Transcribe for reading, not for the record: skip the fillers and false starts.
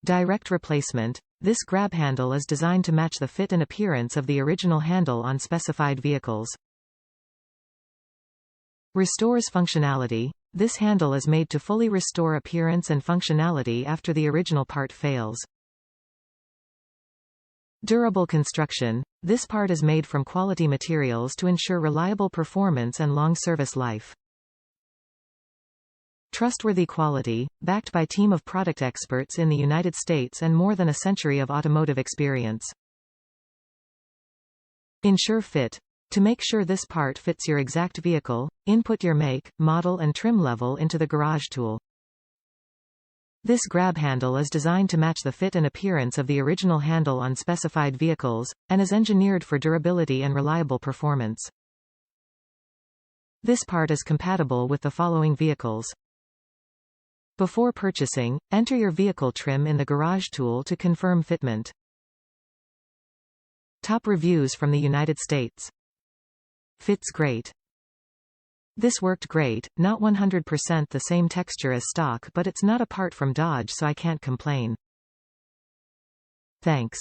Direct replacement. This grab handle is designed to match the fit and appearance of the original handle on specified vehicles. Restores functionality. This handle is made to fully restore appearance and functionality after the original part fails. Durable construction. This part is made from quality materials to ensure reliable performance and long service life. Trustworthy quality, backed by a team of product experts in the United States and more than a century of automotive experience. Ensure fit. To make sure this part fits your exact vehicle, input your make, model and trim level into the garage tool. This grab handle is designed to match the fit and appearance of the original handle on specified vehicles, and is engineered for durability and reliable performance. This part is compatible with the following vehicles. Before purchasing, enter your vehicle trim in the garage tool to confirm fitment. Top reviews from the United States. Fits great. This worked great, not 100% the same texture as stock, but it's not a part from Dodge, so I can't complain. Thanks.